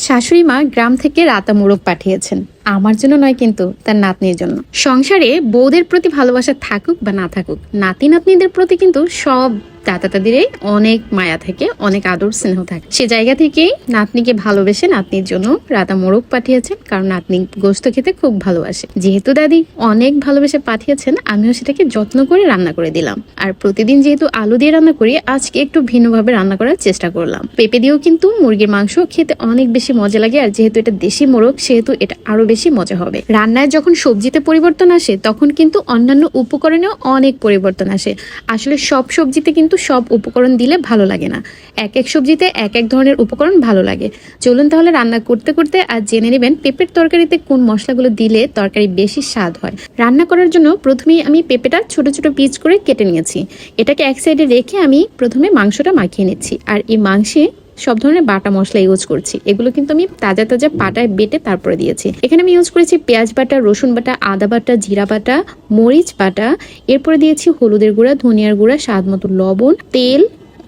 শাশুড়ি মা গ্রাম থেকে রাতা মোরগ পাঠিয়েছেন, আমার জন্য নয় কিন্তু তার নাতনির জন্য। সংসারে বউদের প্রতি ভালোবাসা থাকুক বা না থাকুক, নাতি নাতনিদের প্রতি কিন্তু সব দাদা দাদিরই অনেক মায়া থাকে, অনেক আদর স্নেহ থাকে। সে জায়গা থেকেই নাতনিকে ভালোবেসে নাতনির জন্য রাতা মোরগ পাঠিয়েছেন, কারণ নাতনি গোস্ত খেতে খুব ভালোবাসে। যেহেতু দাদি অনেক ভালোবেসে পাঠিয়েছেন, আমিও সেটাকে যত্ন করে রান্না করে দিলাম। আর প্রতিদিন যেহেতু আলু দিয়ে রান্না করি, আজকে একটু ভিন্নভাবে রান্না করার চেষ্টা করলাম। পেঁপে দিয়েও কিন্তু মুরগির মাংস খেতে অনেক বেশি মজা লাগে, আর যেহেতু এটা দেশি মোরগ সেহেতু এটা আরো বেশি মজা হবে। রান্নায় যখন সবজিতে পরিবর্তন আসে, তখন কিন্তু অন্যান্য উপকরণেও অনেক পরিবর্তন আসে। আসলে সব সবজিতে কিন্তু সব উপকরণ দিলে ভালো লাগে না, এক এক সবজিতে এক এক ধরনের উপকরণ ভালো লাগে। চলুন তাহলে রান্না করতে করতে আর জেনে নেবেন পেঁপের তরকারিতে কোন মশলাগুলো দিলে তরকারি বেশি স্বাদ হয়। রান্না করার জন্য প্রথমেই আমি পেঁপেটা ছোট ছোট পিস করে কেটে নিয়েছি। এটাকে এক সাইডে রেখে আমি প্রথমে মাংসটা মাখিয়ে নিচ্ছি। আর এই মাংসে সব ধরনের বাটা মশলা ইউজ করছি। এগুলো কিন্তু আমি তাজা তাজা পাটায় বেটে তারপরে দিয়েছি। এখানে আমি ইউজ করেছি পেঁয়াজ বাটা, রসুন বাটা, আদা বাটা, জিরা বাটা, মরিচ বাটা, এরপরে দিয়েছি হলুদের গুঁড়া, ধনিয়ার গুঁড়া, স্বাদ মতো লবণ, তেল।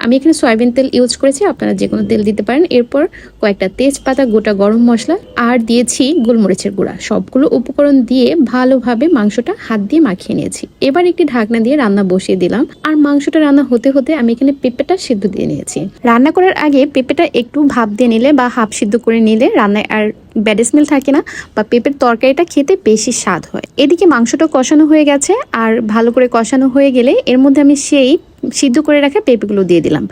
আমি এখানে সয়াবিন তেল ইউজ করেছি, আপনারা যে কোনো তেল দিতে পারেন। এরপর কয়েকটা তেজপাতা, গোটা গরম মশলা, আর দিয়েছি গোলমরিচের গুঁড়া। সবগুলো উপকরণ দিয়ে ভালোভাবে মাংসটা হাত দিয়ে মাখিয়ে নিয়েছি। এবার একটি ঢাকনা দিয়ে রান্না বসিয়ে দিলাম। আর মাংসটা রান্না হতে হতে আমি এখানে পেঁপেটা সিদ্ধ দিয়ে নিয়েছি। রান্না করার আগে পেঁপেটা একটু ভাপ দিয়ে নিলে বা হাফ সিদ্ধ করে নিলে রান্নায় আর ব্যাড স্মেল থাকে না, বা পেঁপের তরকারিটা খেতে বেশি স্বাদ হয়। এদিকে মাংসটা কষানো হয়ে গেছে, আর ভালো করে কষানো হয়ে গেলে এর মধ্যে আমি সেই সিদ্ধ করে রাখা পেঁপেগুলো দিয়ে দিলাম।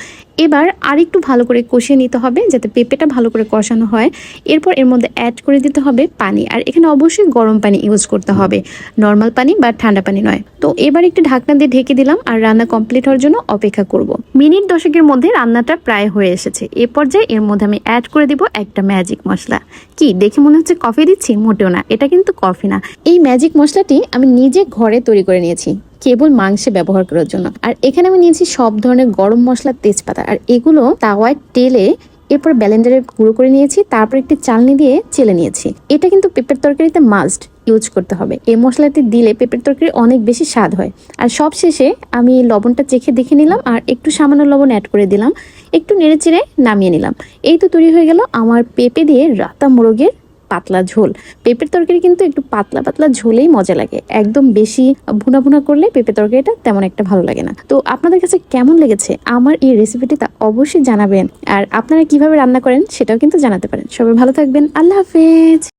এবার আর একটু ভালো করে কষিয়ে নিতে হবে, যাতে পেঁপেটা ভালো করে কষানো হয়। এরপর এর মধ্যে অ্যাড করে দিতে হবে পানি, আর এখানে অবশ্যই গরম পানি ইউজ করতে হবে, নর্মাল পানি বা ঠান্ডা পানি নয়। তো এবার একটু ঢাকনা দিয়ে ঢেকে দিলাম, আর রান্না কমপ্লিট হওয়ার জন্য অপেক্ষা করব। মিনিট 10 মধ্যে রান্নাটা প্রায় হয়ে এসেছে। এ পর্যায়ে এর মধ্যে আমি অ্যাড করে দিব একটা ম্যাজিক মশলা। কি দেখে মনে হচ্ছে কফি দিচ্ছি? মোটেও না, এটা কিন্তু কফি না। এই ম্যাজিক মশলাটি আমি নিজে ঘরে তৈরি করে নিয়েছি, কেবল মাংসে ব্যবহার করার জন্য। আর এখানে আমি নিয়েছি সব ধরনের গরম মশলা, তেজপাতা, আর এগুলো তাওয়ায় টেলে এরপর ব্লেন্ডারে গুঁড়ো করে নিয়েছি। তারপর একটি চালনি দিয়ে চেলে নিয়েছি। এটা কিন্তু পেঁপের তরকারিতে মাস্ট ইউজ করতে হবে। এই মশলাটি দিলে পেঁপের তরকারি অনেক বেশি স্বাদ হয়। আর সব শেষে আমি লবণটা চেখে দেখে নিলাম, আর একটু সামান্য লবণ অ্যাড করে দিলাম। একটু নেড়ে চেড়ে নামিয়ে নিলাম। এই তো তৈরি হয়ে গেল আমার পেঁপে দিয়ে রাতা মোরগের পাতলা ঝোল। পেঁপের তরকারি কিন্তু একটু পাতলা পাতলা ঝোলেই মজা লাগে, একদম বেশি ভুনা ভুনা করলে পেঁপে তরকারিটা তেমন একটা ভালো লাগে না। তো আপনাদের কাছে কেমন লেগেছে আমার এই রেসিপিটি তা অবশ্যই জানাবেন, আর আপনারা কিভাবে রান্না করেন সেটাও কিন্তু জানাতে পারেন। সবাই ভালো থাকবেন, আল্লাহ হাফেজ।